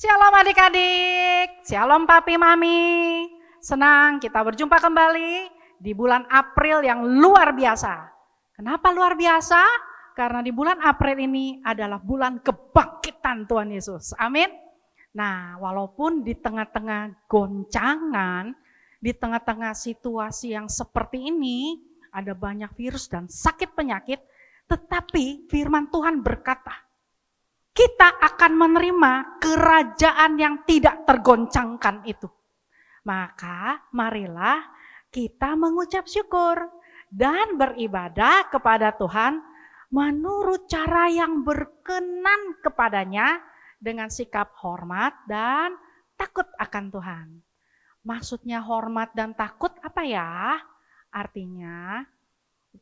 Shalom adik-adik, shalom papi mami. Senang kita berjumpa kembali di bulan April yang luar biasa. Kenapa luar biasa? Karena di bulan April ini adalah bulan kebangkitan Tuhan Yesus. Amin. Nah, walaupun di tengah-tengah goncangan, di tengah-tengah situasi yang seperti ini, ada banyak virus dan sakit penyakit, tetapi firman Tuhan berkata, kita akan menerima kerajaan yang tidak tergoncangkan itu. Maka marilah kita mengucap syukur dan beribadah kepada Tuhan menurut cara yang berkenan kepadanya dengan sikap hormat dan takut akan Tuhan. Maksudnya hormat dan takut apa ya? Artinya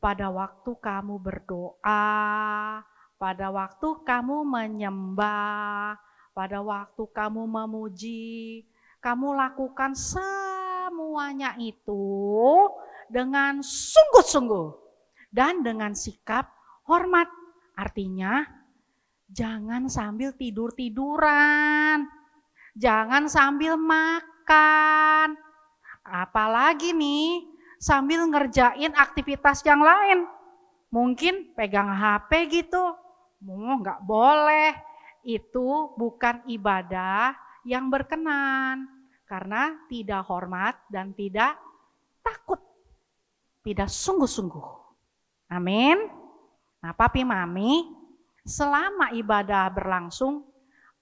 pada waktu kamu berdoa, pada waktu kamu menyembah, pada waktu kamu memuji, kamu lakukan semuanya itu dengan sungguh-sungguh dan dengan sikap hormat. Artinya jangan sambil tidur-tiduran, jangan sambil makan, apalagi nih sambil ngerjain aktivitas yang lain. Mungkin pegang HP gitu. Nggak boleh, itu bukan ibadah yang berkenan karena tidak hormat dan tidak takut, tidak sungguh-sungguh. Amin. Nah, papi mami, selama ibadah berlangsung,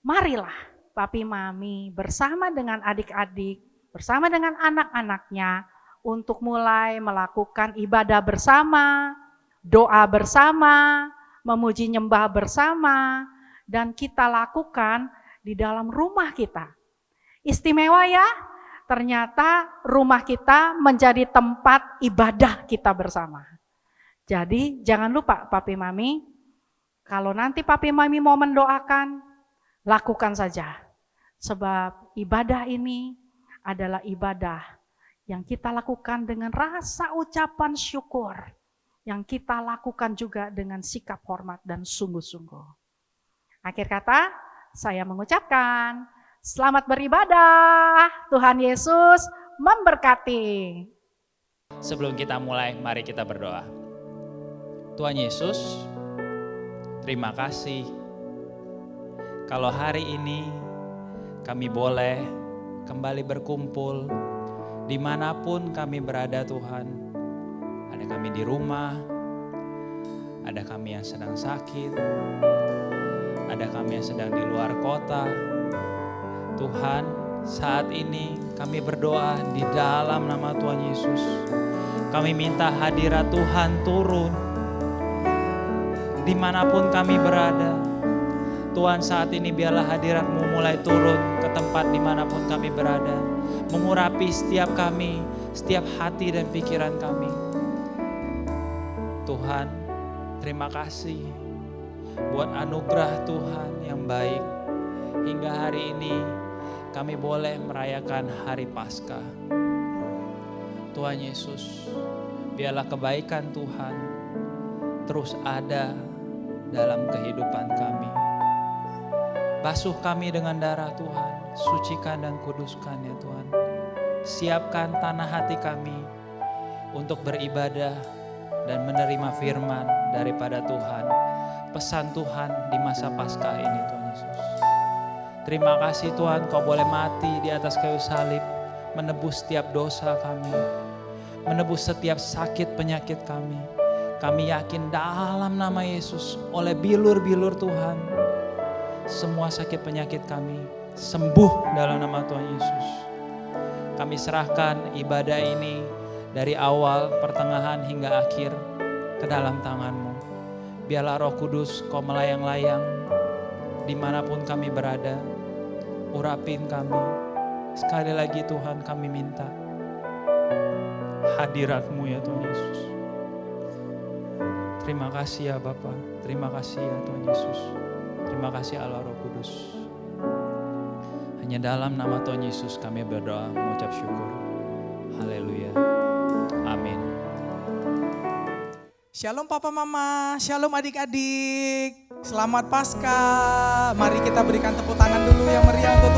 marilah papi mami bersama dengan adik-adik, bersama dengan anak-anaknya untuk mulai melakukan ibadah bersama, doa bersama, memuji nyembah bersama, dan kita lakukan di dalam rumah kita. Istimewa ya, ternyata rumah kita menjadi tempat ibadah kita bersama. Jadi jangan lupa papi mami, kalau nanti papi mami mau mendoakan, lakukan saja. Sebab ibadah ini adalah ibadah yang kita lakukan dengan rasa ucapan syukur, yang kita lakukan juga dengan sikap hormat dan sungguh-sungguh. Akhir kata, saya mengucapkan selamat beribadah. Tuhan Yesus memberkati. Sebelum kita mulai, mari kita berdoa. Tuhan Yesus, terima kasih kalau hari ini kami boleh kembali berkumpul dimanapun kami berada Tuhan. Ada kami di rumah, ada kami yang sedang sakit, ada kami yang sedang di luar kota. Tuhan, saat ini kami berdoa di dalam nama Tuhan Yesus. Kami minta hadirat Tuhan turun dimanapun kami berada. Tuhan, saat ini biarlah hadirat-Mu mulai turun ke tempat dimanapun kami berada. Mengurapi setiap kami, setiap hati dan pikiran kami. Tuhan, terima kasih buat anugerah Tuhan yang baik. Hingga hari ini kami boleh merayakan hari Paskah. Tuhan Yesus, biarlah kebaikan Tuhan terus ada dalam kehidupan kami. Basuh kami dengan darah Tuhan, sucikan dan kuduskan ya Tuhan. Siapkan tanah hati kami untuk beribadah dan menerima firman daripada Tuhan, pesan Tuhan di masa Paskah ini Tuhan Yesus. Terima kasih Tuhan, Kau boleh mati di atas kayu salib, menebus setiap dosa kami, menebus setiap sakit penyakit kami. Kami yakin dalam nama Yesus, oleh bilur-bilur Tuhan, semua sakit penyakit kami sembuh dalam nama Tuhan Yesus. Kami serahkan ibadah ini dari awal, pertengahan hingga akhir ke dalam tangan-Mu. Biarlah Roh Kudus Kau melayang-layang dimanapun kami berada. Urapin kami. Sekali lagi Tuhan kami minta hadirat-Mu ya Tuhan Yesus. Terima kasih ya Bapa. Terima kasih ya Tuhan Yesus. Terima kasih Allah Roh Kudus. Hanya dalam nama Tuhan Yesus kami berdoa mengucap syukur. Haleluya. Amin. Shalom Papa Mama, shalom adik-adik. Selamat Paskah. Mari kita berikan tepuk tangan dulu yang meriah untuk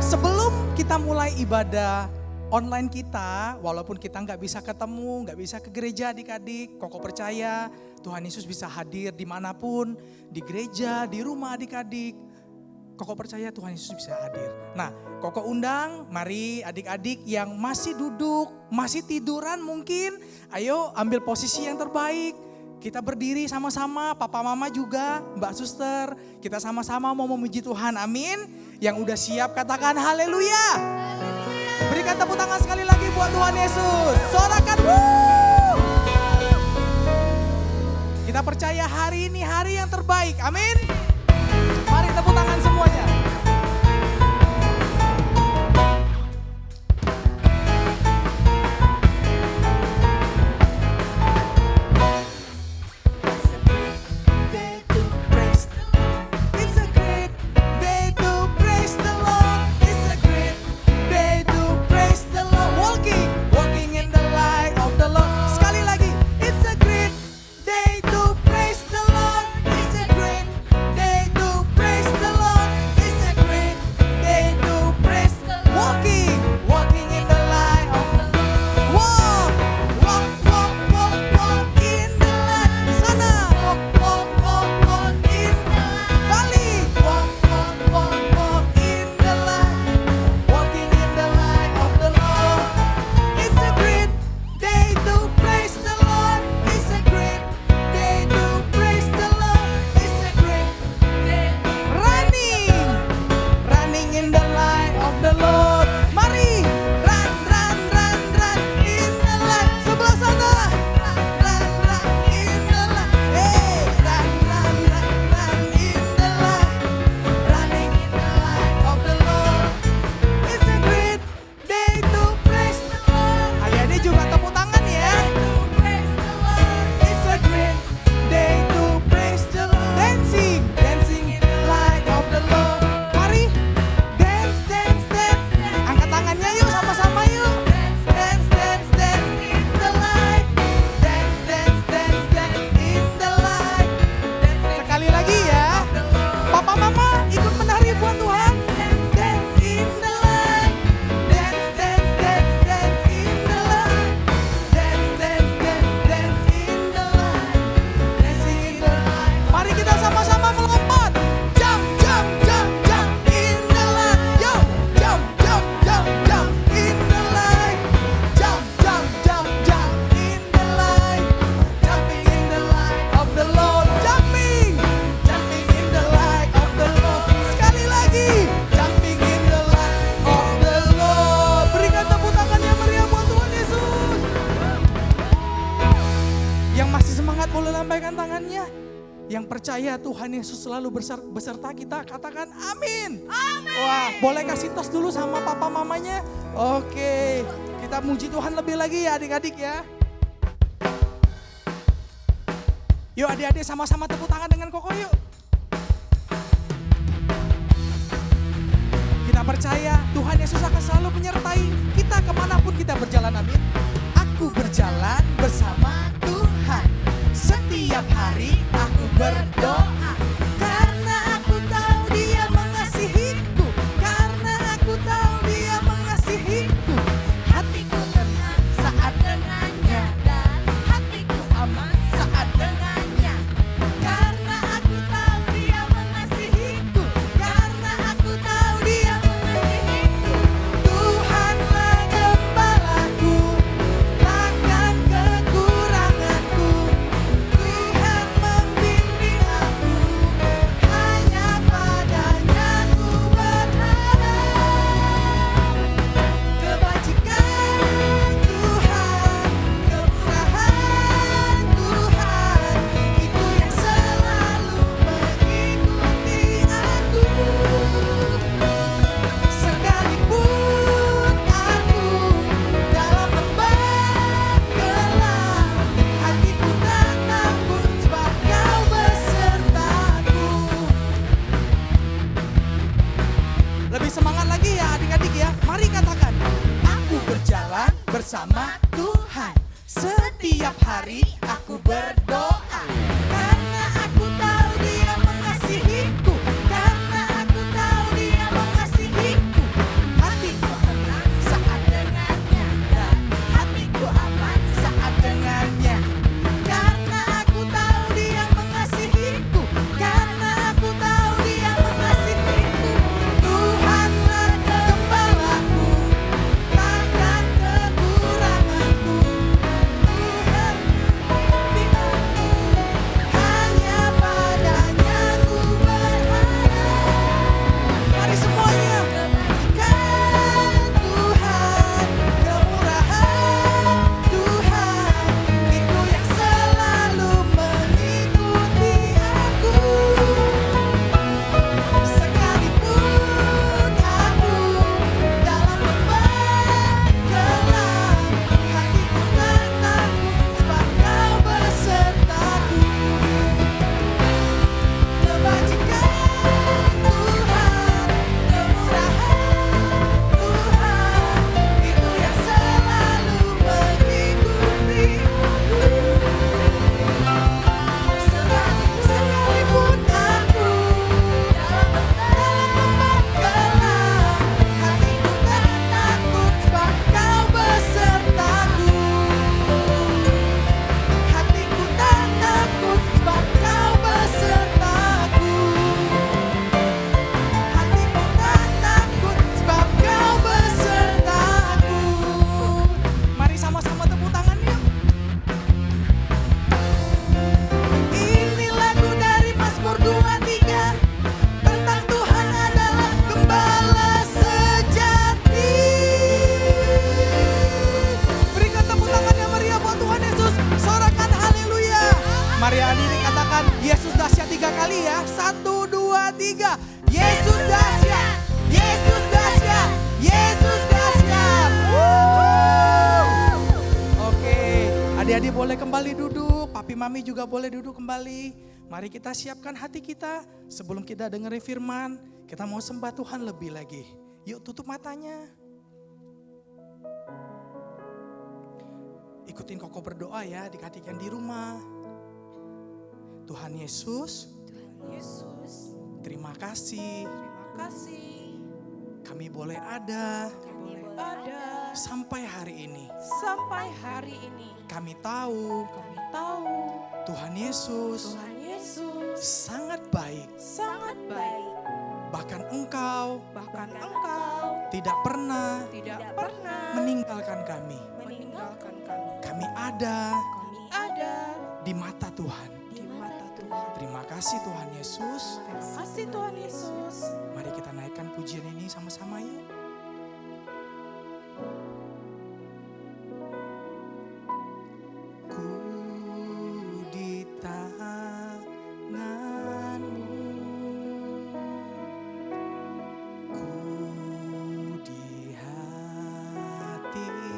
Sebelum kita mulai ibadah online kita, walaupun kita nggak bisa ketemu, nggak bisa ke gereja adik-adik, Koko percaya Tuhan Yesus bisa hadir dimanapun, di gereja, di rumah adik-adik. Koko percaya Tuhan Yesus bisa hadir. Nah, Koko undang, mari adik-adik yang masih duduk, masih tiduran mungkin, ayo ambil posisi yang terbaik. Kita berdiri sama-sama, papa mama juga, mbak suster, kita sama-sama mau memuji Tuhan, amin. Yang udah siap katakan haleluya. Berikan tepuk tangan sekali lagi buat Tuhan Yesus. Sorakan wuh. Kita percaya hari ini hari yang terbaik, amin. Mari tepuk tangan semuanya. Percaya Tuhan Yesus selalu beserta kita, katakan amin. Amin. Wah, boleh kasih tos dulu sama papa mamanya. Oke, kita muji Tuhan lebih lagi ya adik-adik ya. Yuk adik-adik sama-sama tepuk tangan dengan Koko yuk. Kita percaya Tuhan Yesus akan selalu menyertai kita kemanapun kita berjalan, amin. Aku berjalan bersama Tuhan. Setiap hari aku berdoa karena aku tahu Dia mengasihiku, karena aku tahu Dia mengasihiku. Hatiku tenang saat dengannya dan hatiku aman saat dengannya, karena aku tahu Dia mengasihiku, karena aku tahu Dia mengasihiku. Tuhanlah gembalaku, takkan kekuranganku. Tuhan membimbing aku, hanya padanya ku berharap. Kebajikan Tuhan, kemurahan Tuhan, itu yang selalu mengikuti aku. Sekalipun aku dalam lembah gelap, hatiku tak takut sebab Kau besertaku. Lebih semangat lagi ya adik-adik ya. Mari katakan, aku berjalan bersama Tuhan. Setiap hari aku berdoa karena aku tahu Dia mengasihiku, karena aku tahu Dia mengasihiku. Adik-adik boleh kembali duduk, papi mami juga boleh duduk kembali. Mari kita siapkan hati kita sebelum kita dengerin firman. Kita mau sembah Tuhan lebih lagi. Yuk tutup matanya. Ikutin Koko berdoa ya, adik-adik yang di rumah. Tuhan Yesus, terima kasih. Kami boleh ada sampai hari ini. Kami tahu Tuhan Yesus sangat baik. Bahkan Engkau tidak pernah meninggalkan kami. Kami ada di mata Tuhan. Terima kasih Tuhan Yesus. Mari kita naikkan pujian ini sama-sama yuk. Ku di tangan-Mu, ku di hati-Mu,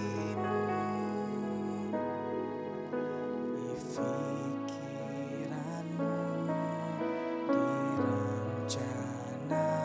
di pikiran-Mu, di rencana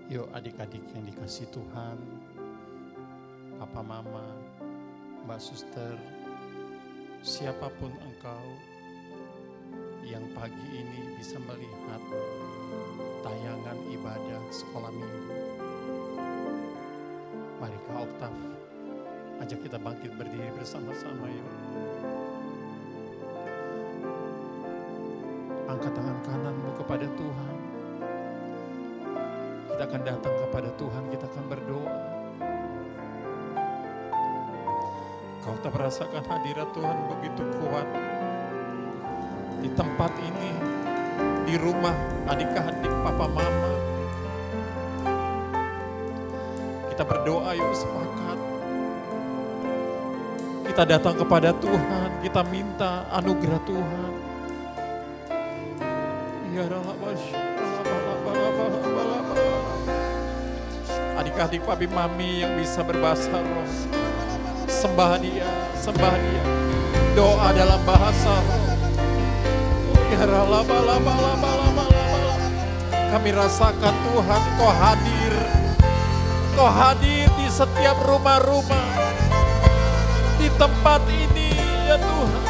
Yuk adik-adik yang dikasih Tuhan, Papa Mama, Mbak Suster, siapapun engkau yang pagi ini bisa melihat tayangan ibadah sekolah minggu. Mari Kak Oktav, ajak kita bangkit berdiri bersama-sama yuk. Angkat tangan kananmu kepada Tuhan. Kita akan datang kepada Tuhan, kita akan berdoa. Kau tak merasakan hadirat Tuhan begitu kuat di tempat ini, di rumah adik-adik Papa Mama. Kita berdoa yuk sepakat. Kita datang kepada Tuhan, kita minta anugerah Tuhan. Ya adik-adik Papi Mami yang bisa berbahasa roh, sembah dia, sembah dia. Doa dalam bahasa roh. Ya kami rasakan Tuhan, Kau hadir. Kau hadir di setiap rumah-rumah, di tempat ini ya Tuhan.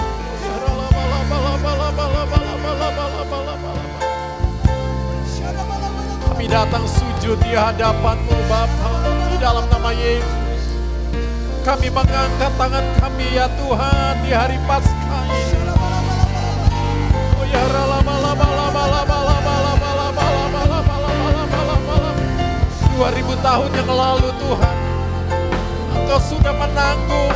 Kami datang sujud di hadapan-Mu Bapa, di dalam nama Yesus. Kami mengangkat tangan kami ya Tuhan di hari Paskah ini. Oh ya 2000 tahun yang lalu Tuhan, Engkau sudah menanggung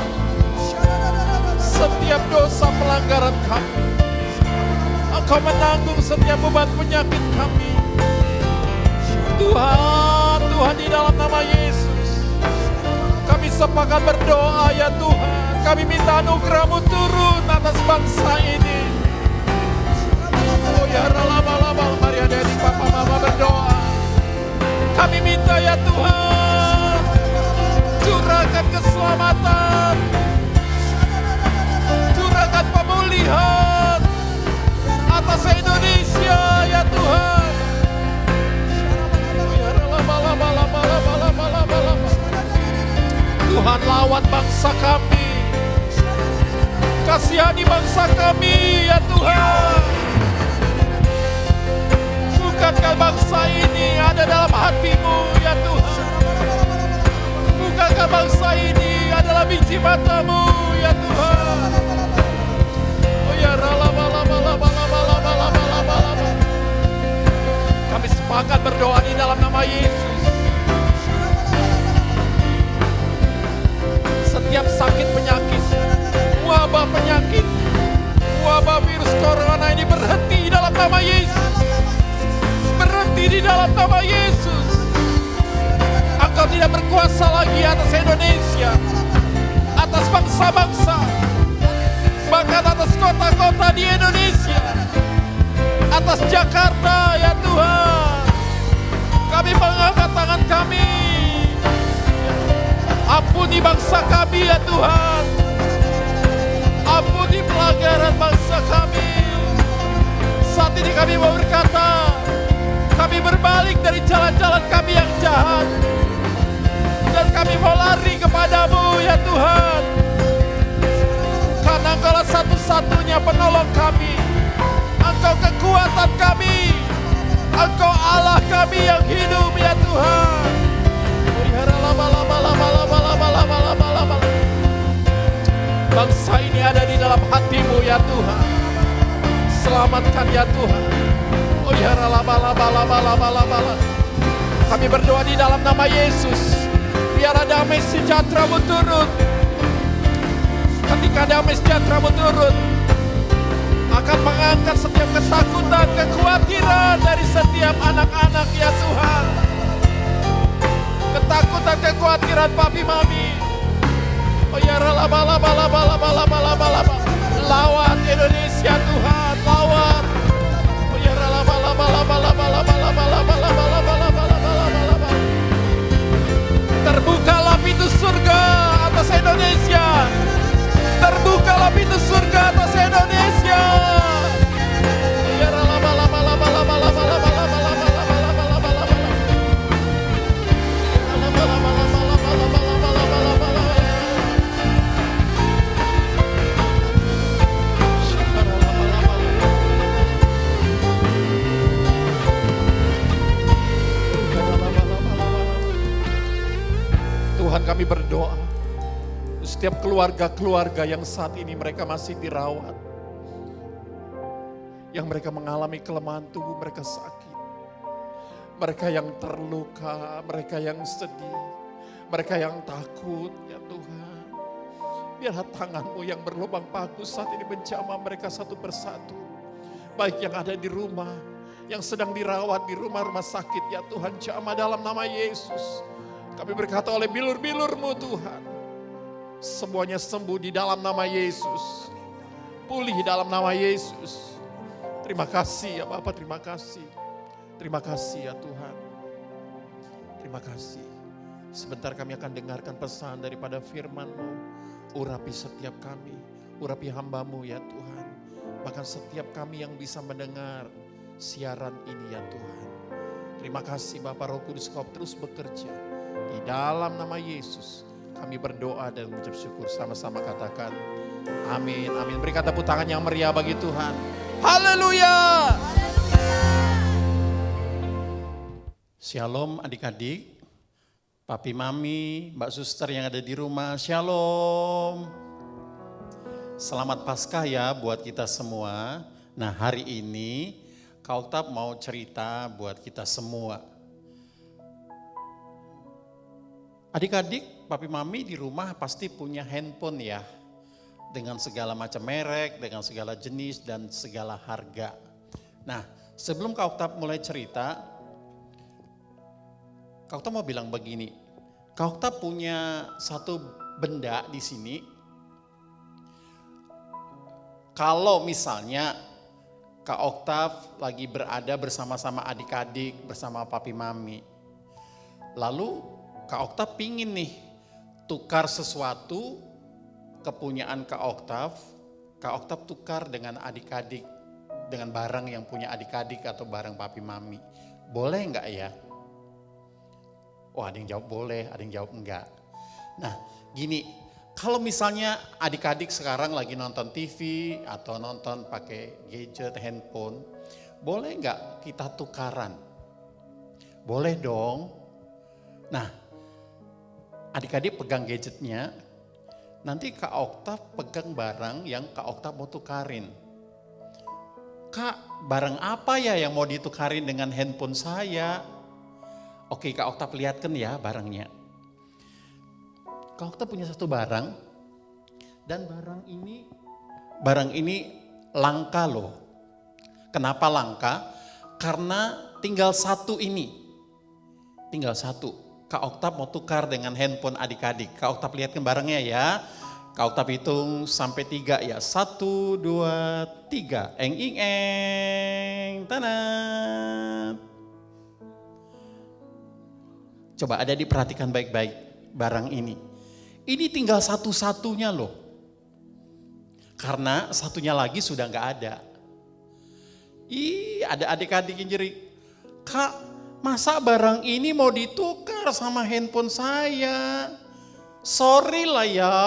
setiap dosa pelanggaran kami. Engkau menanggung setiap beban penyakit kami. Tuhan, Tuhan di dalam nama Yesus, kami sepakat berdoa ya Tuhan. Kami minta anugerah-Mu turun atas bangsa ini. Oh ya mari adik-adik Papa Mama berdoa. Kami minta ya Tuhan, curahkan keselamatan, curahkan pemulihan atas Indonesia ya Tuhan. Tuhan lawan bangsa kami, kasihani bangsa kami ya Tuhan. Bukankah bangsa ini ada dalam hati-Mu ya Tuhan? Bukankah bangsa ini adalah biji mata-Mu ya Tuhan? Oh ya kami sepakat berdoa di dalam nama Yesus. Setiap sakit penyakit, wabah penyakit, wabah virus corona ini berhenti di dalam nama Yesus. Berhenti di dalam nama Yesus. Engkau tidak berkuasa lagi atas Indonesia, atas bangsa-bangsa, bahkan atas kota-kota di Indonesia, atas Jakarta ya Tuhan. Kami mengangkat tangan kami. Ampuni bangsa kami ya Tuhan. Ampuni pelanggaran bangsa kami. Saat ini kami mau berkata, kami berbalik dari jalan-jalan kami yang jahat, dan kami mau lari kepadamu ya Tuhan. Karena Engkaulah satu-satunya penolong kami. Engkau kekuatan kami. Engkau Allah kami yang hidup ya Tuhan. Bangsa ini ada di dalam hati-Mu ya Tuhan. Selamatkan ya Tuhan. Oh ya kami berdoa di dalam nama Yesus. Biar damai sejahtera-Mu turun. Ketika damai sejahtera-Mu turun, akan mengangkat setiap ketakutan, kekhawatiran dari setiap anak-anak ya Tuhan. Ketakutan, kekhawatiran papi mami. Oh ya lawan Indonesia Tuhan, lawan. Oh ya terbukalah pintu surga atas Indonesia. Terbukalah pintu surga atas Indonesia. setiap keluarga-keluarga yang saat ini mereka masih dirawat. Yang mereka mengalami kelemahan tubuh, mereka sakit. Mereka yang terluka, mereka yang sedih, mereka yang takut, ya Tuhan. Biarlah tangan-Mu yang berlubang paku saat ini menjamah mereka satu persatu. Baik yang ada di rumah, yang sedang dirawat di rumah-rumah sakit, ya Tuhan, jamah dalam nama Yesus. Kami berkata oleh bilur-bilur-Mu Tuhan, semuanya sembuh di dalam nama Yesus. Pulih dalam nama Yesus. Terima kasih ya Bapak, terima kasih. Terima kasih ya Tuhan. Terima kasih. Sebentar kami akan dengarkan pesan daripada firman-Mu. Urapi setiap kami, urapi hamba-Mu ya Tuhan. Bahkan setiap kami yang bisa mendengar siaran ini ya Tuhan. Terima kasih Bapak, Roh Kudus, Kau terus bekerja. Di dalam nama Yesus kami berdoa dan mengucap syukur, sama-sama katakan amin, amin. Berikan tepuk tangan yang meriah bagi Tuhan. Haleluya. Shalom adik-adik, papi mami, mbak suster yang ada di rumah, shalom. Selamat Paskah ya buat kita semua. Nah hari ini Kak Oktav mau cerita buat kita semua. Adik-adik, papi mami di rumah pasti punya handphone ya. Dengan segala macam merek, dengan segala jenis dan segala harga. Nah sebelum Kak Oktav mulai cerita, Kak Oktav mau bilang begini, Kak Oktav punya satu benda di sini. Kalau misalnya Kak Oktav lagi berada bersama-sama adik-adik, bersama papi mami. Lalu Kak Oktav pingin nih tukar sesuatu kepunyaan Kak Oktav tukar dengan adik-adik, dengan barang yang punya adik-adik atau barang papi mami. Boleh enggak ya? Oh ada yang jawab boleh, ada yang jawab enggak. Nah gini, kalau misalnya adik-adik sekarang lagi nonton TV atau nonton pakai gadget, handphone, boleh enggak kita tukaran? Boleh dong. Nah adik-adik pegang gadgetnya, nanti Kak Oktav pegang barang yang Kak Oktav mau tukarin. Kak barang apa ya yang mau ditukarin dengan handphone saya? Oke Kak Oktav lihatkan ya barangnya. Kak Oktav punya satu barang dan barang ini langka loh. Kenapa langka? Karena tinggal satu ini. Tinggal satu. Kak Oktav mau tukar dengan handphone adik-adik. Kak Oktav lihatkan barangnya ya. Kak Oktav hitung sampai 3 ya. 1, 2, 3. Eng ing eng. Tanat. Coba ada diperhatikan baik-baik barang ini. Ini tinggal satu-satunya loh. Karena satunya lagi sudah gak ada. Ada adik-adik yang jerit. Kak, masa barang ini mau ditukar sama handphone saya? Sorry lah ya.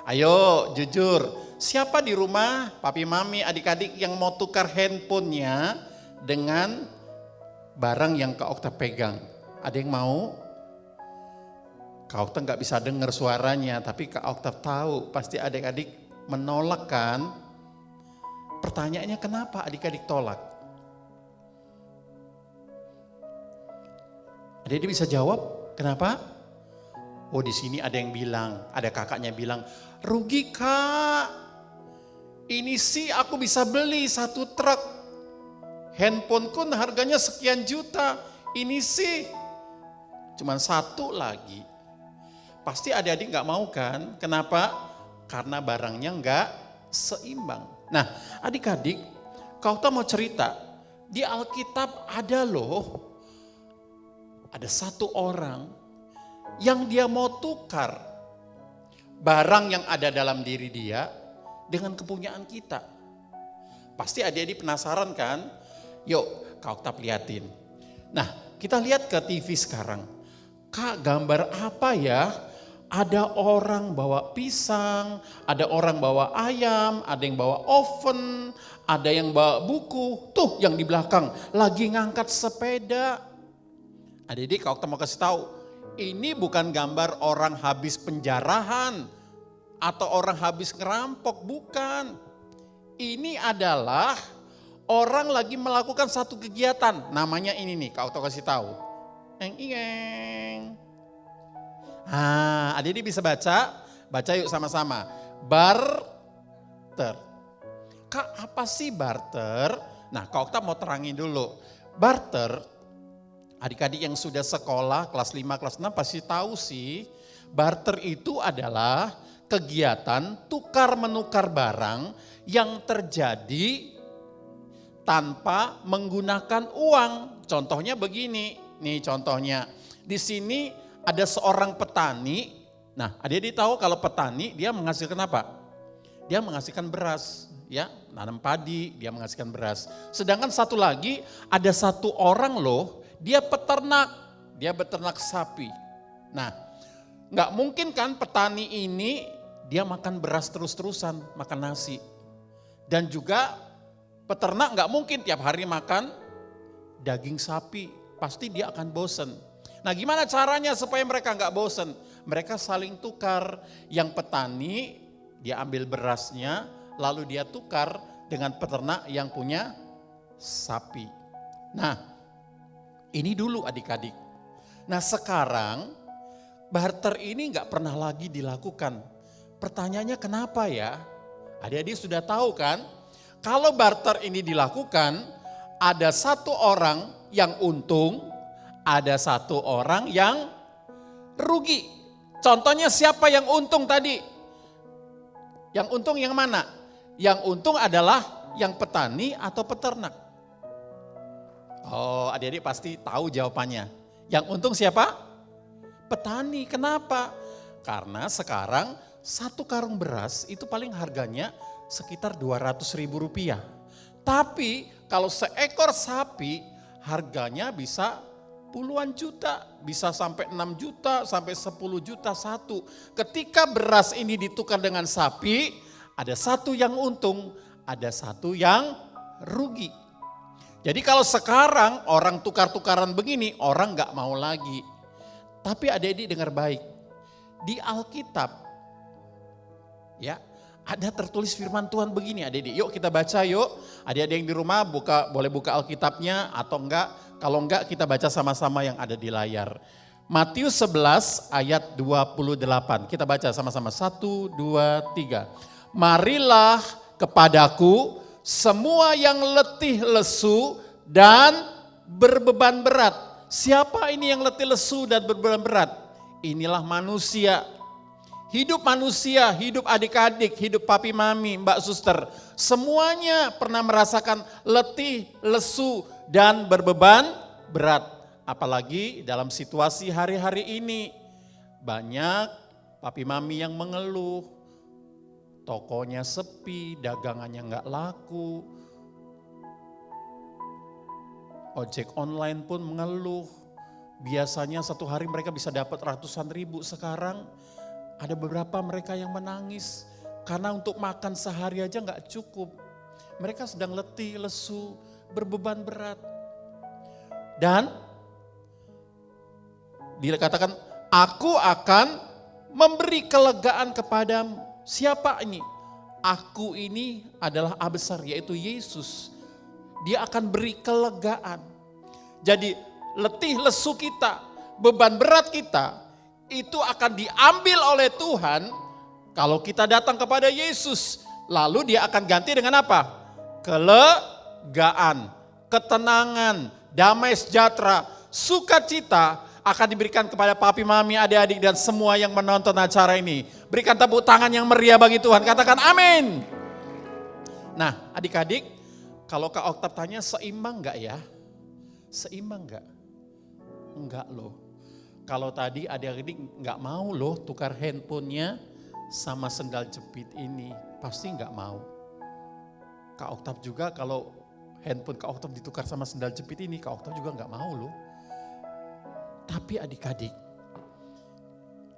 Ayo jujur, siapa di rumah, papi mami, adik-adik yang mau tukar handphonenya dengan barang yang Kak Oktav pegang? Ada yang mau? Kak Oktav gak bisa dengar suaranya, tapi Kak Oktav tahu pasti adik-adik menolak kan? Pertanyaannya kenapa adik-adik tolak? Adik-adik bisa jawab kenapa? Oh di sini ada yang bilang, ada kakaknya bilang, rugi Kak, ini sih aku bisa beli 1 truk. Handphone kun harganya sekian juta, ini sih cuman 1 lagi. Pasti adik-adik gak mau kan? Kenapa? Karena barangnya gak seimbang. Nah adik-adik, Kak Oktav mau cerita, di Alkitab ada loh, ada satu orang yang dia mau tukar barang yang ada dalam diri dia dengan kepunyaan kita. Pasti adik-adik penasaran kan? Yuk Kak Oktav liatin. Nah kita lihat ke TV sekarang. Kak gambar apa ya? Ada orang bawa pisang, ada orang bawa ayam, ada yang bawa oven, ada yang bawa buku. Tuh yang di belakang lagi ngangkat sepeda. Adik-adik Kak Oktav mau kasih tahu, ini bukan gambar orang habis penjarahan, atau orang habis ngerampok, bukan. Ini adalah orang lagi melakukan satu kegiatan, namanya ini nih, Kak Okto kasih tahu. Eng. Adik bisa baca yuk sama-sama. Barter. Kak, apa sih barter? Nah, Kak Okta mau terangin dulu. Barter, adik-adik yang sudah sekolah kelas 5, kelas 6 pasti tahu sih. Barter itu adalah kegiatan tukar menukar barang yang terjadi tanpa menggunakan uang. Contohnya begini, nih contohnya. Di sini ada seorang petani. Nah, adik-adik tahu kalau petani dia menghasilkan apa? Dia menghasilkan beras. Ya, nanam padi, dia menghasilkan beras. Sedangkan satu lagi, ada satu orang loh, dia peternak, dia beternak sapi. Nah, nggak mungkin kan petani ini dia makan beras terus-terusan, makan nasi. Dan juga peternak nggak mungkin tiap hari makan daging sapi, pasti dia akan bosen. Nah, gimana caranya supaya mereka nggak bosen? Mereka saling tukar, yang petani dia ambil berasnya, lalu dia tukar dengan peternak yang punya sapi. Nah, ini dulu adik-adik. Nah, sekarang barter ini nggak pernah lagi dilakukan. Pertanyaannya kenapa ya? Adik-adik sudah tahu kan? Kalau barter ini dilakukan, ada satu orang yang untung, ada satu orang yang rugi. Contohnya siapa yang untung tadi? Yang untung yang mana? Yang untung adalah yang petani atau peternak? Oh, adik-adik pasti tahu jawabannya. Yang untung siapa? Petani. Kenapa? Karena sekarang satu karung beras itu paling harganya sekitar Rp200.000. Tapi kalau seekor sapi harganya bisa puluhan juta, bisa sampai 6 juta, sampai 10 juta satu. Ketika beras ini ditukar dengan sapi, ada satu yang untung, ada satu yang rugi. Jadi kalau sekarang orang tukar-tukaran begini, orang gak mau lagi. Tapi adik-adik dengar baik, di Alkitab ya ada tertulis firman Tuhan begini adik-adik. Yuk kita baca yuk, adik-adik yang di rumah boleh buka Alkitabnya atau enggak. Kalau enggak kita baca sama-sama yang ada di layar. Matius 11 ayat 28, kita baca sama-sama 1, 2, 3. Marilah kepadaku semua yang letih lesu dan berbeban berat. Siapa ini yang letih lesu dan berbeban berat? Inilah manusia. Hidup manusia, hidup adik-adik, hidup papi mami, mbak suster. Semuanya pernah merasakan letih, lesu dan berbeban berat. Apalagi dalam situasi hari-hari ini. Banyak papi mami yang mengeluh. Tokonya sepi, dagangannya nggak laku. Ojek online pun mengeluh. Biasanya satu hari mereka bisa dapat ratusan ribu. Sekarang ada beberapa mereka yang menangis. Karena untuk makan sehari aja nggak cukup. Mereka sedang letih, lesu, berbeban berat. Dan dikatakan, aku akan memberi kelegaan kepadamu. Siapa ini? Aku ini adalah A besar, yaitu Yesus. Dia akan beri kelegaan. Jadi letih lesu kita, beban berat kita, itu akan diambil oleh Tuhan kalau kita datang kepada Yesus. Lalu dia akan ganti dengan apa? Kelegaan, ketenangan, damai sejahtera, sukacita akan diberikan kepada papi, mami, adik-adik dan semua yang menonton acara ini. Berikan tepuk tangan yang meriah bagi Tuhan. Katakan amin. Nah adik-adik, kalau Kak Oktav tanya seimbang enggak ya? Seimbang enggak? Enggak loh. Kalau tadi adik-adik enggak mau loh tukar handphonenya sama sendal jepit ini. Pasti enggak mau. Kak Oktav juga kalau handphone Kak Oktav ditukar sama sendal jepit ini, Kak Oktav juga enggak mau loh. Tapi adik-adik,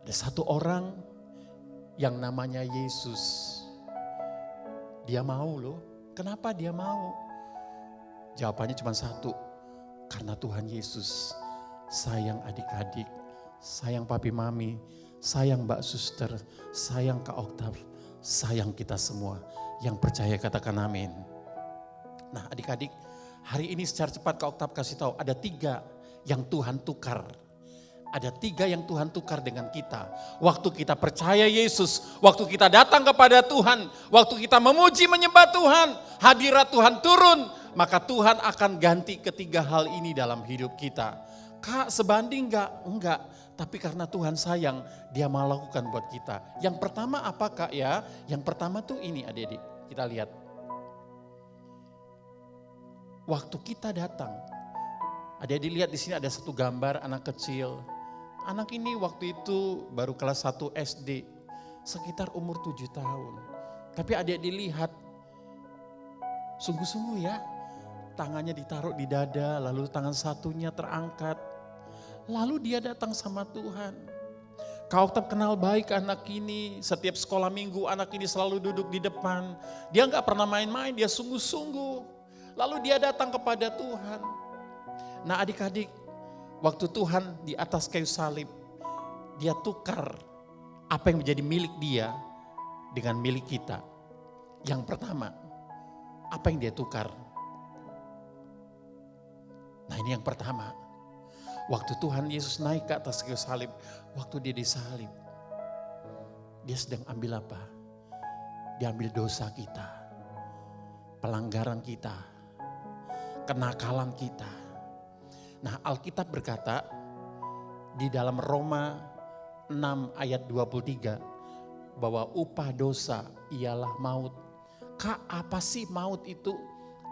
ada satu orang yang namanya Yesus. Dia mau loh. Kenapa dia mau? Jawabannya cuma satu. Karena Tuhan Yesus sayang adik-adik, sayang papi mami, sayang Mbak Suster, sayang Kak Oktav, sayang kita semua. Yang percaya katakan amin. Nah adik-adik, hari ini secara cepat Kak Oktav kasih tahu ada 3 yang Tuhan tukar. Ada 3 yang Tuhan tukar dengan kita. Waktu kita percaya Yesus, waktu kita datang kepada Tuhan, waktu kita memuji menyembah Tuhan, hadirat Tuhan turun, maka Tuhan akan ganti ketiga hal ini dalam hidup kita. Kak, sebanding enggak? Enggak. Tapi karena Tuhan sayang, Dia mau lakukan buat kita. Yang pertama apa Kak ya? Yang pertama tuh ini adik-adik, kita lihat. Waktu kita datang, adik-adik lihat di sini ada satu gambar anak kecil. Anak ini waktu itu baru kelas 1 SD, sekitar umur 7 tahun. Tapi adik-adik lihat, sungguh-sungguh ya, tangannya ditaruh di dada, lalu tangan satunya terangkat. Lalu dia datang sama Tuhan. Kak Oktav kenal baik anak ini, setiap sekolah minggu anak ini selalu duduk di depan. Dia gak pernah main-main, dia sungguh-sungguh. Lalu dia datang kepada Tuhan. Nah adik-adik, waktu Tuhan di atas kayu salib, Dia tukar apa yang menjadi milik Dia dengan milik kita. Yang pertama, apa yang Dia tukar? Nah ini yang pertama. Waktu Tuhan Yesus naik ke atas kayu salib, waktu Dia disalib, Dia sedang ambil apa? Dia ambil dosa kita, pelanggaran kita, kenakalan kita. Nah Alkitab berkata di dalam Roma 6 ayat 23 bahwa upah dosa ialah maut. Kak, apa sih maut itu?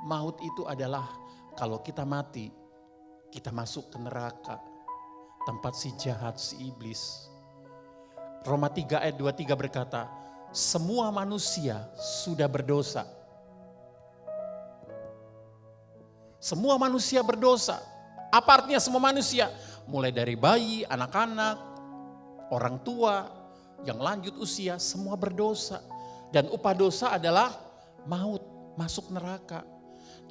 Maut itu adalah kalau kita mati, kita masuk ke neraka, tempat si jahat, si iblis. Roma 3 ayat 23 berkata, semua manusia sudah berdosa. Semua manusia berdosa. Apa artinya semua manusia? Mulai dari bayi, anak-anak, orang tua, yang lanjut usia, semua berdosa. Dan upah dosa adalah maut, masuk neraka.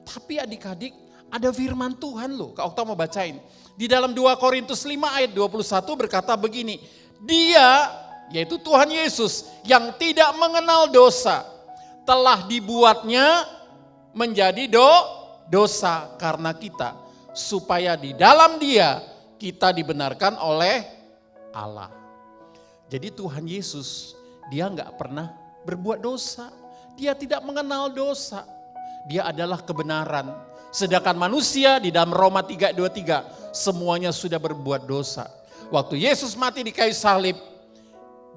Tapi adik-adik, ada firman Tuhan loh, Kak Oktav mau bacain. Di dalam 2 Korintus 5 ayat 21 berkata begini, Dia, yaitu Tuhan Yesus, yang tidak mengenal dosa, telah dibuatnya menjadi dosa karena kita, supaya di dalam Dia kita dibenarkan oleh Allah. Jadi Tuhan Yesus, Dia gak pernah berbuat dosa. Dia tidak mengenal dosa. Dia adalah kebenaran. Sedangkan manusia di dalam Roma 3:23 semuanya sudah berbuat dosa. Waktu Yesus mati di kayu salib,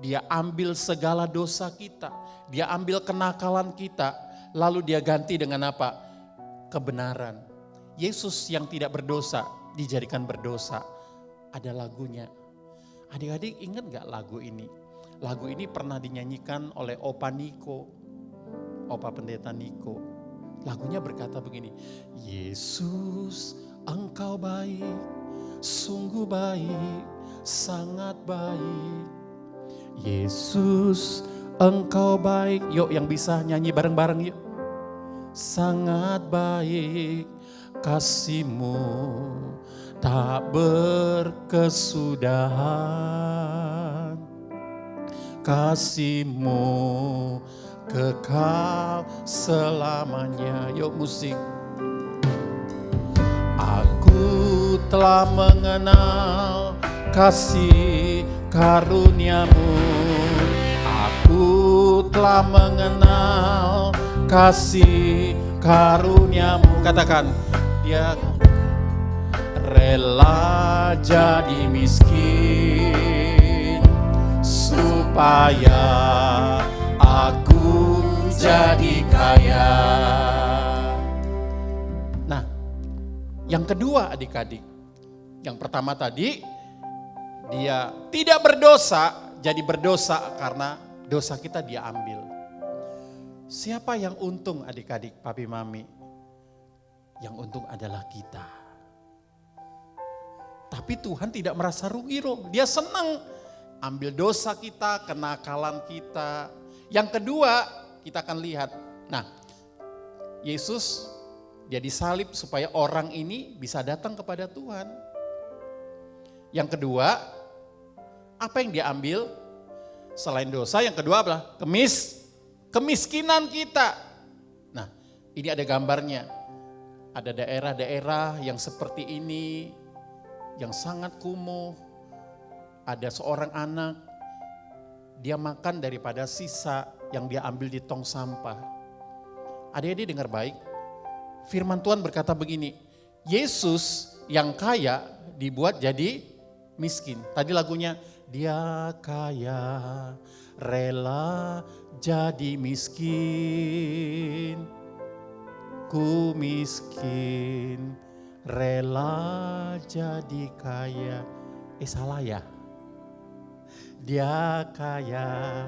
Dia ambil segala dosa kita. Dia ambil kenakalan kita. Lalu Dia ganti dengan apa? Kebenaran. Yesus yang tidak berdosa dijadikan berdosa. Ada lagunya. Adik-adik ingat gak lagu ini? Lagu ini pernah dinyanyikan oleh Opa Niko. Opa Pendeta Niko. Lagunya berkata begini, Yesus engkau baik, sungguh baik, sangat baik. Yesus engkau baik, yuk yang bisa nyanyi bareng-bareng yuk. Sangat baik, kasih-Mu tak berkesudahan. Kasih-Mu kekal selamanya. Yuk musik. Aku telah mengenal kasih karunia-Mu. Aku telah mengenal kasih karunia-Mu. Katakan, Dia rela jadi miskin supaya aku jadi kaya. Nah, yang kedua adik-adik. Yang pertama tadi, Dia tidak berdosa, jadi berdosa karena dosa kita Dia ambil. Siapa yang untung adik-adik, papi mami? Yang untung adalah kita. Tapi Tuhan tidak merasa rugi loh, Dia senang ambil dosa kita, kenakalan kita. Yang kedua, kita akan lihat. Nah, Yesus Dia disalib supaya orang ini bisa datang kepada Tuhan. Yang kedua, Apa yang dia ambil? Selain dosa, yang kedua apa? Kemiskinan kita. Nah, ini ada gambarnya. Ada daerah-daerah yang seperti ini, yang sangat kumuh. Ada seorang anak, dia makan daripada sisa yang dia ambil di tong sampah. Adik-adik dengar baik, firman Tuhan berkata begini, Yesus yang kaya dibuat jadi miskin. Tadi lagunya, dia kaya rela jadi miskin. Ku miskin, rela jadi kaya. Salah ya. Dia kaya,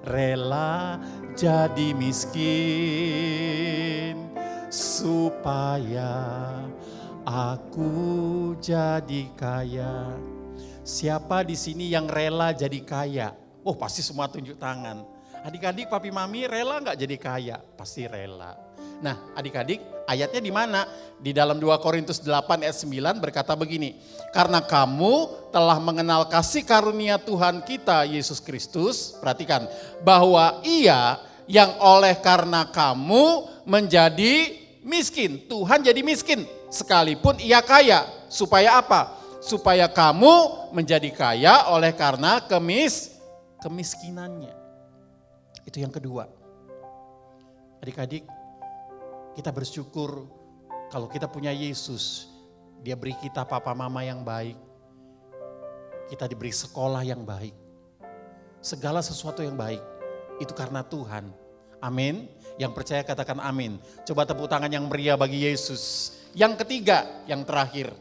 rela jadi miskin, supaya aku jadi kaya. Siapa di sini yang rela jadi kaya? Oh, pasti semua tunjuk tangan. Adik-adik, papi mami rela nggak jadi kaya? Pasti rela. Nah, adik-adik, ayatnya di mana? Di dalam 2 Korintus 8 ayat 9 berkata begini, karena kamu telah mengenal kasih karunia Tuhan kita Yesus Kristus, perhatikan, bahwa Ia yang oleh karena kamu menjadi miskin, Tuhan jadi miskin, sekalipun Ia kaya. Supaya apa? Supaya kamu menjadi kaya oleh karena kemiskinannya. Itu yang kedua. Adik-adik, kita bersyukur kalau kita punya Yesus, Dia beri kita papa mama yang baik. Kita diberi sekolah yang baik. Segala sesuatu yang baik, itu karena Tuhan. Amin. Yang percaya katakan amin. Coba tepuk tangan yang meriah bagi Yesus. Yang ketiga, yang terakhir.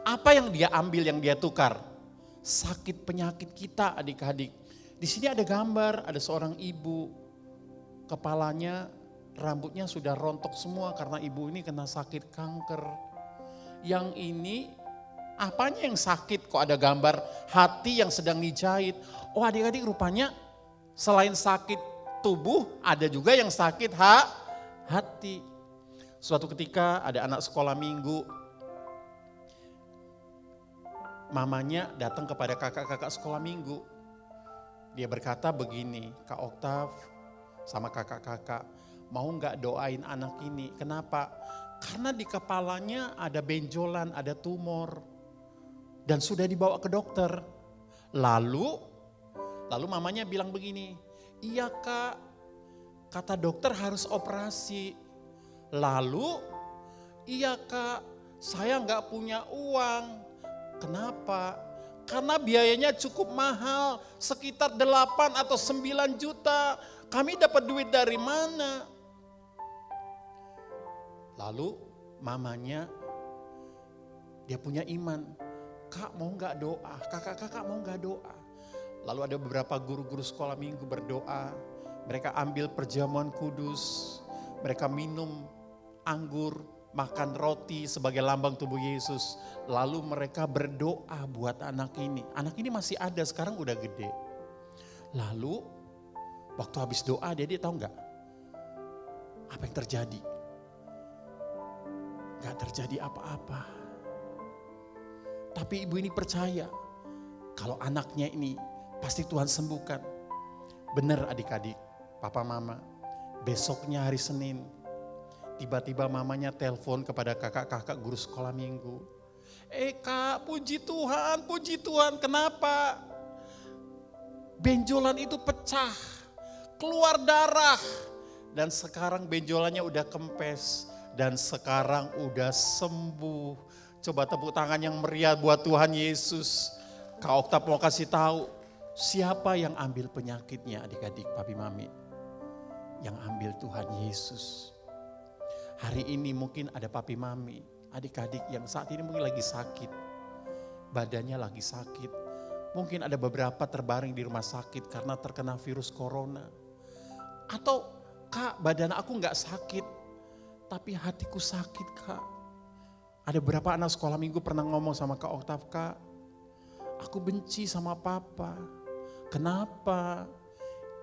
Apa yang Dia ambil, yang Dia tukar? Sakit penyakit kita adik-adik. Di sini ada gambar, ada seorang ibu. Kepalanya, rambutnya sudah rontok semua karena ibu ini kena sakit kanker. Yang ini apanya yang sakit? Kok ada gambar hati yang sedang dijahit? Oh, adik-adik, rupanya selain sakit tubuh ada juga yang sakit hati. Suatu ketika ada anak sekolah minggu, mamanya datang kepada kakak-kakak sekolah minggu. Dia berkata begini, Kak Oktav sama kakak-kakak, mau nggak doain anak ini? Kenapa? Karena di kepalanya ada benjolan, ada tumor. Dan sudah dibawa ke dokter. Lalu mamanya bilang begini, iya Kak, kata dokter harus operasi. Lalu, iya Kak, saya nggak punya uang. Kenapa? Karena biayanya cukup mahal, sekitar 8 atau 9 juta. Kami dapat duit dari mana? Lalu mamanya, dia punya iman. Kak mau gak doa? Kakak-kakak mau gak doa? Lalu ada beberapa guru-guru sekolah minggu berdoa. Mereka ambil perjamuan kudus. Mereka minum anggur, makan roti sebagai lambang tubuh Yesus. Lalu mereka berdoa buat anak ini. Anak ini masih ada, sekarang udah gede. Lalu waktu habis doa dia tahu gak? Apa yang terjadi? Gak terjadi apa-apa. Tapi ibu ini percaya kalau anaknya ini pasti Tuhan sembuhkan. Benar adik-adik, papa mama. Besoknya hari Senin, tiba-tiba mamanya telepon kepada kakak-kakak guru sekolah minggu. Kak, puji Tuhan, kenapa? Benjolan itu pecah, keluar darah. Dan sekarang benjolannya udah kempes. Dan sekarang udah sembuh. Coba tepuk tangan yang meriah buat Tuhan Yesus. Kak Oktav mau kasih tahu siapa yang ambil penyakitnya adik-adik, papi mami. Yang ambil Tuhan Yesus. Hari ini mungkin ada papi mami, adik-adik yang saat ini mungkin lagi sakit. Badannya lagi sakit. Mungkin ada beberapa terbaring di rumah sakit karena terkena virus corona. Atau Kak, badan aku gak sakit, tapi hatiku sakit Kak. Ada beberapa anak sekolah minggu pernah ngomong sama Kak Oktav, Kak, aku benci sama papa. Kenapa?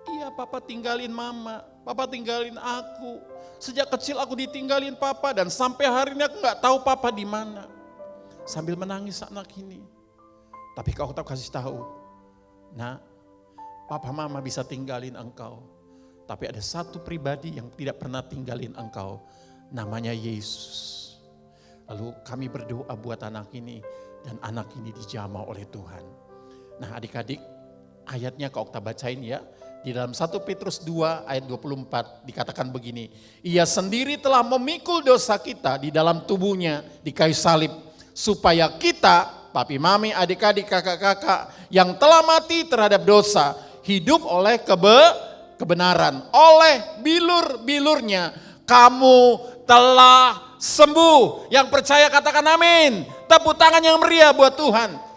Iya, papa tinggalin mama, papa tinggalin aku. Sejak kecil aku ditinggalin papa dan sampai hari ini aku gak tahu papa di mana. Sambil menangis anak ini. Tapi Kak Oktav kasih tahu, Nah, papa mama bisa tinggalin engkau, tapi ada satu pribadi yang tidak pernah tinggalin engkau, namanya Yesus. Lalu kami berdoa buat anak ini, dan anak ini dijamah oleh Tuhan. Nah adik-adik, ayatnya kau kita bacain ya. Di dalam 1 Petrus 2 ayat 24 dikatakan begini. Ia sendiri telah memikul dosa kita di dalam tubuhnya di kayu salib. Supaya kita, papi mami, adik-adik, kakak-kakak yang telah mati terhadap dosa, hidup oleh kebenaran. Oleh bilur-bilurnya kamu telah sembuh. Yang percaya katakan amin. Tepuk tangan yang meriah buat Tuhan.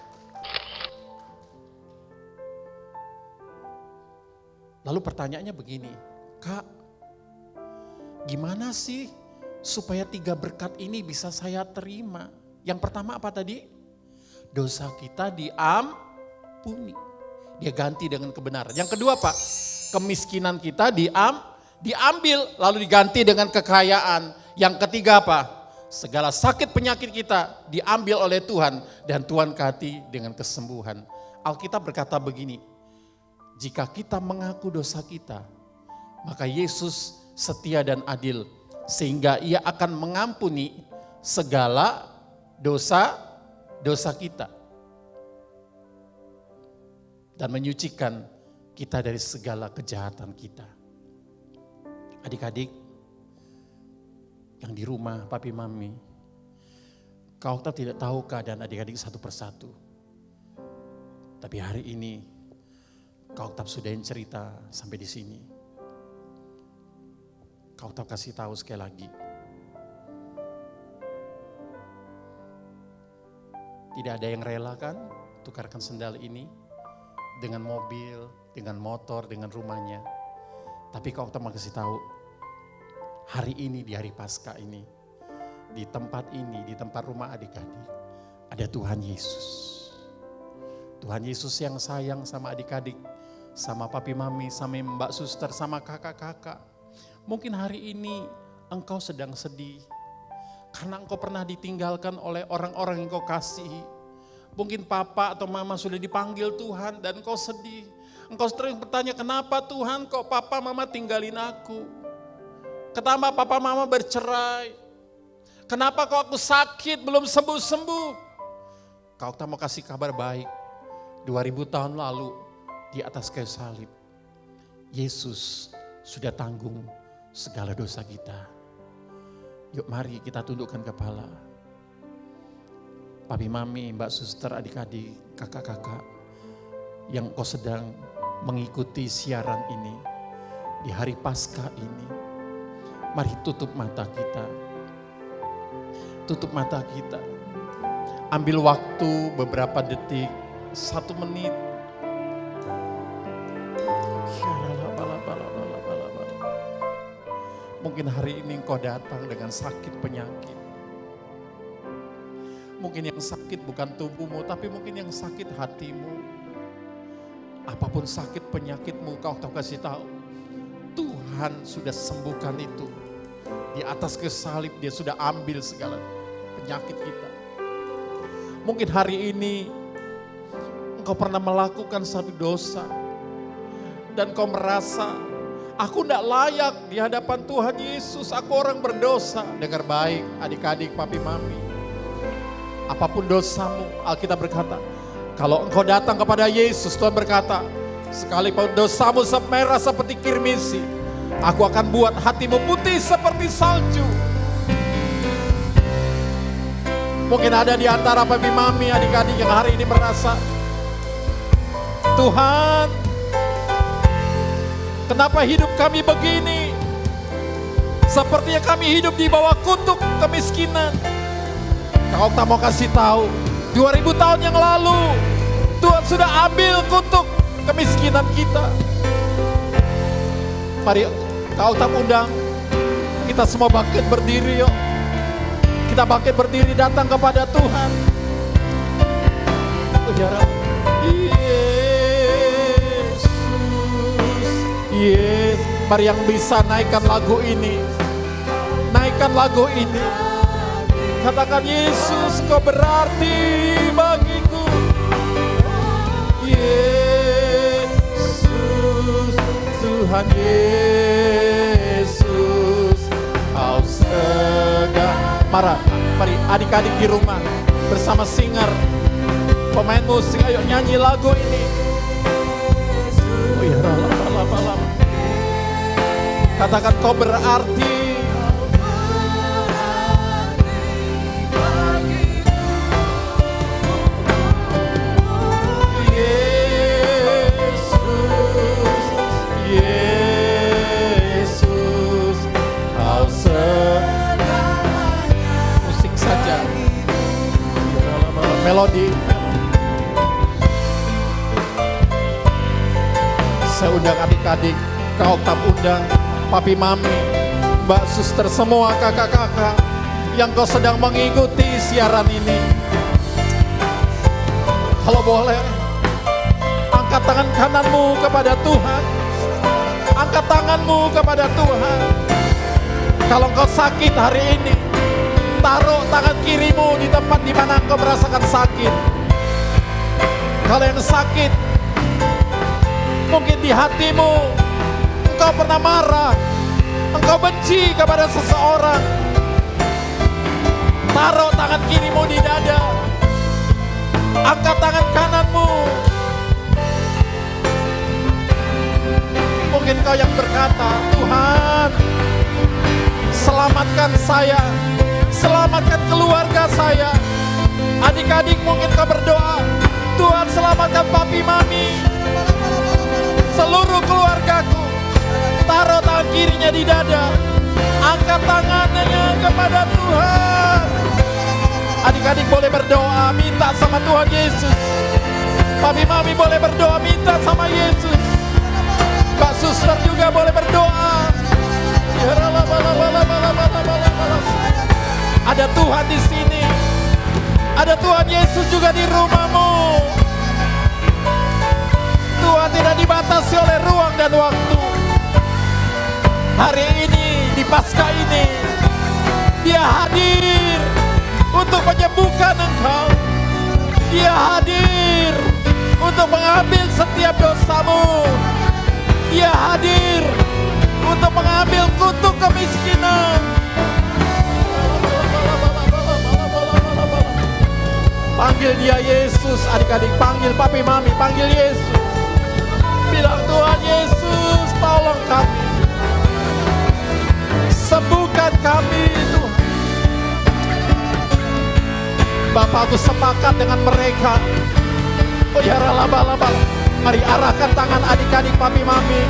Lalu pertanyaannya begini, Kak, gimana sih supaya 3 berkat ini bisa saya terima? Yang pertama apa tadi? Dosa kita diampuni. Dia ganti dengan kebenaran. Yang kedua Pak, kemiskinan kita diambil lalu diganti dengan kekayaan. Yang ketiga apa? Segala sakit penyakit kita diambil oleh Tuhan dan Tuhan ganti dengan kesembuhan. Alkitab berkata begini, jika kita mengaku dosa kita, maka Yesus setia dan adil sehingga Ia akan mengampuni segala dosa kita dan menyucikan kita dari segala kejahatan kita. Adik-adik yang di rumah, papi mami, kau tidak tahu keadaan adik-adik satu persatu. Tapi hari ini kau tetap sudahin cerita sampai di sini. Kau tetap kasih tahu sekali lagi. Tidak ada yang rela kan tukarkan sendal ini dengan mobil, dengan motor, dengan rumahnya. Tapi kau tetap kasih tahu. Hari ini di hari Paskah ini, di tempat ini, di tempat rumah adik-adik, ada Tuhan Yesus. Tuhan Yesus yang sayang sama adik-adik, sama papi mami, sama mbak suster, sama kakak-kakak. Mungkin hari ini engkau sedang sedih karena engkau pernah ditinggalkan oleh orang-orang yang kau kasihi. Mungkin papa atau mama sudah dipanggil Tuhan dan engkau sedih. Engkau sering bertanya, kenapa Tuhan kok papa mama tinggalin aku? Kenapa papa mama bercerai? Kenapa kok aku sakit belum sembuh-sembuh? Kau tak mau kasih kabar baik. 2000 tahun lalu di atas kayu salib, Yesus sudah tanggung segala dosa kita. Yuk mari kita tundukkan kepala. Papi mami, mbak suster, adik-adik, kakak-kakak yang kau sedang mengikuti siaran ini di hari Paskah ini. Mari tutup mata kita. Tutup mata kita. Ambil waktu beberapa detik, 1 menit. Mungkin hari ini engkau datang dengan sakit penyakit. Mungkin yang sakit bukan tubuhmu, tapi mungkin yang sakit hatimu. Apapun sakit penyakitmu, kau kasih tahu. Tuhan sudah sembuhkan itu. Di atas kayu salib Dia sudah ambil segala penyakit kita. Mungkin hari ini engkau pernah melakukan satu dosa. Dan kau merasa, aku tidak layak di hadapan Tuhan Yesus, aku orang berdosa. Dengar baik adik-adik, papi mami. Apapun dosamu, Alkitab berkata, kalau engkau datang kepada Yesus, Tuhan berkata, sekalipun dosamu merah seperti kirmisi, aku akan buat hatimu putih seperti salju. Mungkin ada di antara papi mami, adik-adik yang hari ini merasa, Tuhan, kenapa hidup kami begini? Sepertinya kami hidup di bawah kutuk kemiskinan. Kau tak mau kasih tahu, 2000 tahun yang lalu Tuhan sudah ambil kutuk kemiskinan kita. Mari kau tak undang, kita semua bangkit berdiri yuk. Kita bangkit berdiri datang kepada Tuhan. Yes, mari yang bisa naikkan lagu ini. Naikkan lagu ini. Katakan, Yesus kau berarti bagiku. Yes. Tuhan Yesus, Kau segala. Mari adik-adik di rumah bersama singer, pemain musik, ayo nyanyi lagu ini. Oh ya, lama. Katakan kau berarti. Yesus, Kau musik saja. Melodi. Saya undang adik-adik, kau tetap undang papi mami, mbak suster, semua kakak-kakak yang kau sedang mengikuti siaran ini. Kalau boleh, angkat tangan kananmu kepada Tuhan. Angkat tanganmu kepada Tuhan. Kalau engkau sakit hari ini, taruh tangan kirimu di tempat di mana engkau merasakan sakit. Kalau yang sakit, mungkin di hatimu, engkau pernah marah, engkau benci kepada seseorang. Taruh tangan kirimu di dada. Angkat tangan kananmu. Mungkin kau yang berkata, Tuhan, selamatkan saya, selamatkan keluarga saya. Adik-adik mungkin kau berdoa, Tuhan selamatkan papi mami, seluruh keluargaku. Taruh tangan kirinya di dada, angkat tangannya kepada Tuhan. Adik-adik boleh berdoa, minta sama Tuhan Yesus. Papi mami boleh berdoa, minta sama Yesus. Mbak suster juga boleh berdoa. Ada Tuhan di sini. Ada Tuhan Yesus juga di rumahmu. Tuhan tidak dibatasi oleh ruang dan waktu. Hari ini, di Paskah ini, Dia hadir untuk menyembuhkan engkau. Dia hadir untuk mengambil setiap dosamu. Dia hadir untuk mengambil kutuk kemiskinan. Panggil Dia Yesus, adik-adik, panggil papi mami, panggil Yesus. Bilang, Tuhan Yesus, tolong kami. Sembuhkan kami, Tuhan. Bapak, aku sepakat dengan mereka. Oh ya, laba-laba. Mari arahkan tangan adik-adik, papi mami,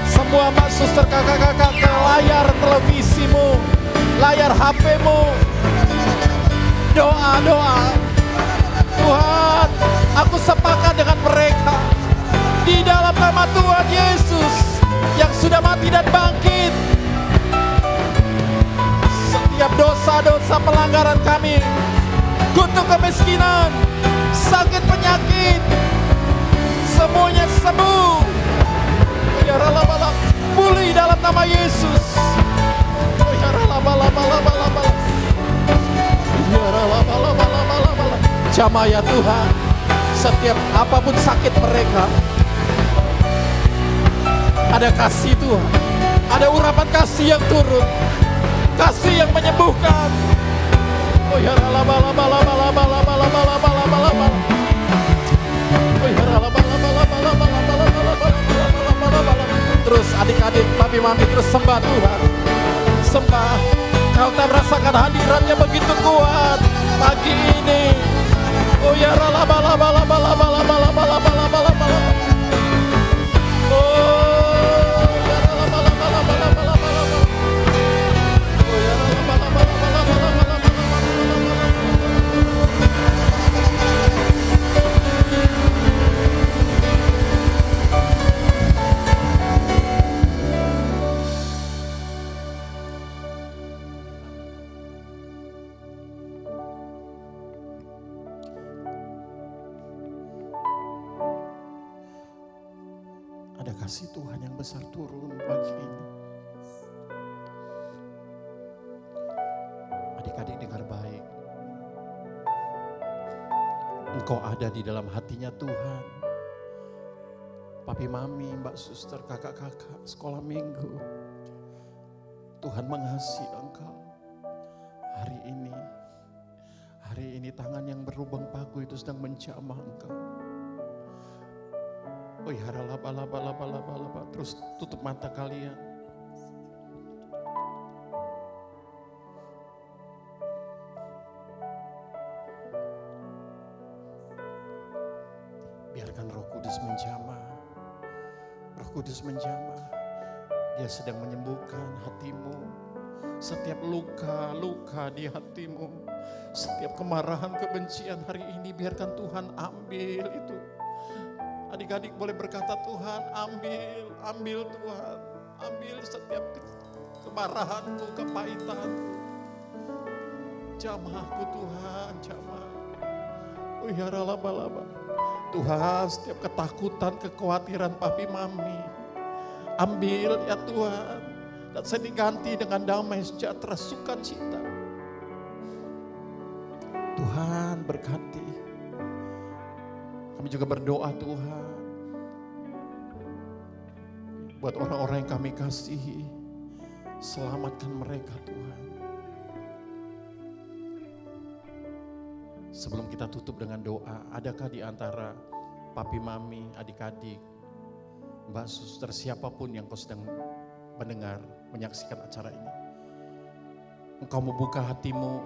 semua mbak suster, kakak-kakak ke layar televisimu, layar HP-mu. Doa. Tuhan, aku sepakat dengan mereka. Di dalam nama Tuhan Yesus yang sudah mati dan bangkit. Setiap dosa-dosa pelanggaran kami, kutuk kemiskinan, sakit penyakit, semuanya sembuh. Ya rala-bala, pulih dalam nama Yesus. Ya rala-bala-bala-bala-bala. Ya rala-bala-bala-bala-bala. Jamah ya Tuhan, setiap apapun sakit mereka, ada kasih Tuhan, ada urapan kasih yang turun, kasih yang menyembuhkan. Oh ya rala-bala-bala-bala-bala-bala-bala-bala-bala-bala. Oh ya rala-bala-bala-bala-bala-bala-bala-bala-bala. Terus adik-adik, papi mami, terus sembah Tuhan. Sembah. Kau tak merasakan hadiratnya begitu kuat pagi ini. Oh ya rala-bala-bala-bala-bala-bala-bala-bala-bala-bala. Oh ya rala-bala-bala-bala-bala-bala-bala. Oh ya rala-bala-bala-bala-bala-bala-bala. Ada kasih Tuhan yang besar turun pagi ini. Adik-adik dengar baik. Engkau ada di dalam hatinya Tuhan. Papi mami, mbak suster, kakak-kakak, sekolah minggu. Tuhan mengasihi engkau. Hari ini tangan yang berlubang paku itu sedang menjamah engkau. Oh ya, laba. Terus tutup mata kalian. Biarkan Roh Kudus menjamah. Roh Kudus menjamah. Dia sedang menyembuhkan hatimu. Setiap luka-luka di hatimu. Setiap kemarahan, kebencian hari ini biarkan Tuhan ambil itu. Adik-adik boleh berkata, Tuhan ambil Tuhan. Ambil setiap kemarahanku, kepahitanku. Jamahku Tuhan, jamah. Oh ya laba. Tuhan, setiap ketakutan, kekhawatiran papi mami. Ambil ya Tuhan. Dan saya diganti dengan damai sejahtera, sukacita. Tuhan berkati. Kami juga berdoa Tuhan. Buat orang-orang yang kami kasihi. Selamatkan mereka Tuhan. Sebelum kita tutup dengan doa, adakah di antara papi mami, adik-adik, mbak suster, siapapun yang kau sedang mendengar, menyaksikan acara ini. Engkau mau buka hatimu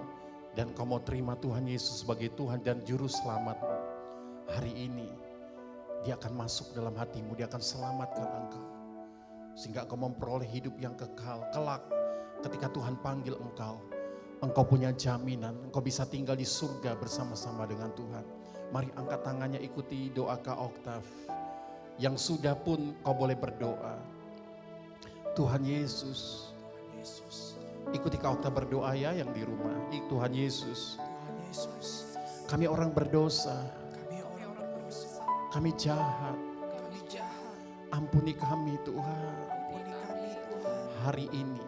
dan engkau mau terima Tuhan Yesus sebagai Tuhan dan Juru Selamat. Hari ini dia akan masuk dalam hatimu, dia akan selamatkan engkau. Sehingga engkau memperoleh hidup yang kekal, kelak ketika Tuhan panggil engkau. Engkau punya jaminan, engkau bisa tinggal di surga bersama-sama dengan Tuhan. Mari angkat tangannya, ikuti doa Kak Oktav. Yang sudah pun kau boleh berdoa. Tuhan Yesus, ikuti Kak Oktav berdoa ya yang di rumah. Tuhan Yesus, kami orang berdosa, kami jahat, ampuni kami Tuhan. Hari ini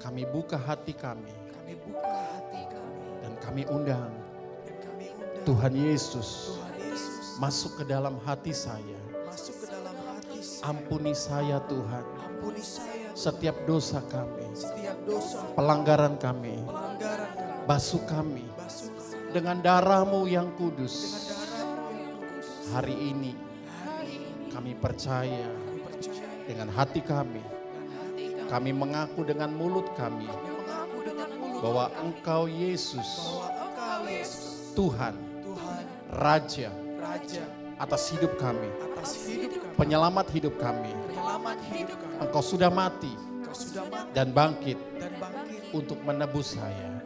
kami buka hati kami. Dan kami undang Tuhan Yesus masuk ke dalam hati saya. Ampuni saya Tuhan. Setiap dosa kami, pelanggaran kami, basuh kami dengan darah-Mu yang kudus. Hari ini kami percaya dengan hati kami. Kami mengaku dengan mulut kami bahwa Engkau Yesus, Tuhan, Raja atas hidup kami, penyelamat hidup kami. Engkau sudah mati dan bangkit untuk menebus saya.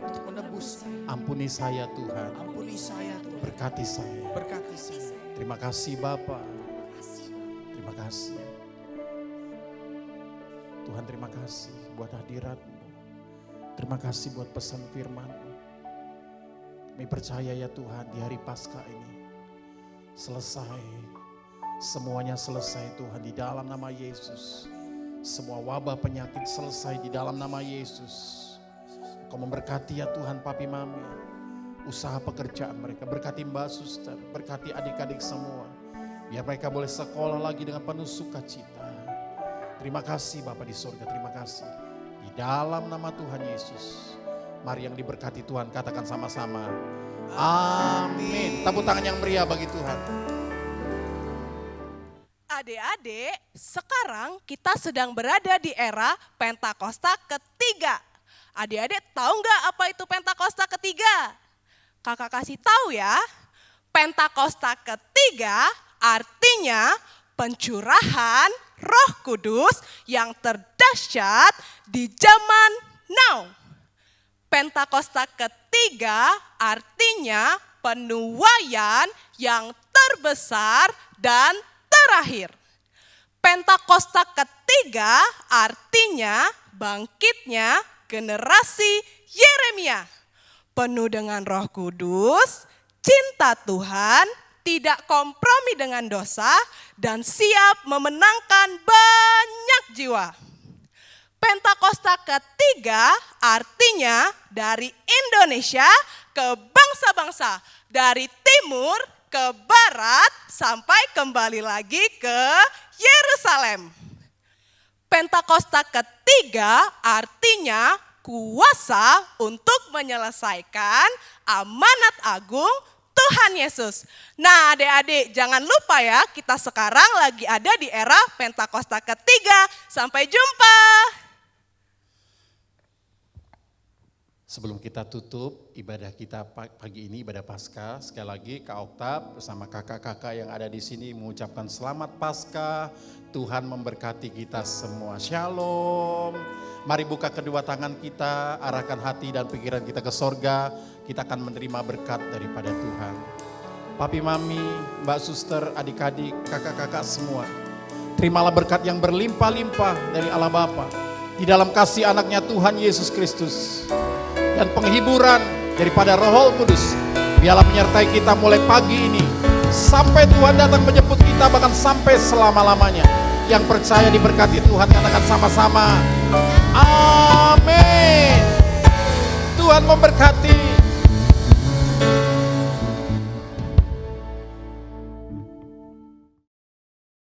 Ampuni saya Tuhan, berkati saya. Terima kasih Bapa, terima kasih. Tuhan terima kasih buat hadirat-Mu. Terima kasih buat pesan firman-Mu. Kami percaya ya Tuhan di hari Paskah ini selesai. Semuanya selesai Tuhan di dalam nama Yesus. Semua wabah penyakit selesai di dalam nama Yesus. Kau memberkati ya Tuhan papi mami. Usaha pekerjaan mereka. Berkati mbak suster. Berkati adik-adik semua. Biar mereka boleh sekolah lagi dengan penuh sukacita. Terima kasih Bapa di surga. Terima kasih. Di dalam nama Tuhan Yesus. Mari yang diberkati Tuhan katakan sama-sama. Amin. Tepuk tangan yang meriah bagi Tuhan. Adik-adik, sekarang kita sedang berada di era Pentakosta ketiga. Adik-adik tahu nggak apa itu Pentakosta ketiga? Kakak kasih tahu ya. Pentakosta ketiga artinya pencurahan Roh Kudus yang terdahsyat di zaman now. Pentakosta ketiga artinya penuaian yang terbesar dan terakhir. Pentakosta ketiga artinya bangkitnya generasi Yeremia. Penuh dengan Roh Kudus, cinta Tuhan, tidak kompromi dengan dosa, dan siap memenangkan banyak jiwa. Pentakosta ketiga artinya dari Indonesia ke bangsa-bangsa, dari timur ke barat, sampai kembali lagi ke Yerusalem. Pentakosta ketiga artinya kuasa untuk menyelesaikan amanat agung Tuhan Yesus. Nah, adik-adik jangan lupa ya, kita sekarang lagi ada di era Pentakosta ketiga. Sampai jumpa. Sebelum kita tutup ibadah kita pagi ini, ibadah Paskah, sekali lagi Kak Oktav bersama kakak-kakak yang ada di sini mengucapkan selamat Paskah. Tuhan memberkati kita semua. Shalom. Mari buka kedua tangan kita, arahkan hati dan pikiran kita ke sorga. Kita akan menerima berkat daripada Tuhan. Papi, mami, mbak suster, adik-adik, kakak-kakak semua. Terimalah berkat yang berlimpah-limpah dari Allah Bapa. Di dalam kasih anaknya Tuhan Yesus Kristus. Dan penghiburan daripada Roh Kudus, biarlah menyertai kita mulai pagi ini sampai Tuhan datang menjemput kita, bahkan sampai selama-lamanya. Yang percaya diberkati Tuhan, katakan sama-sama amin. Tuhan memberkati.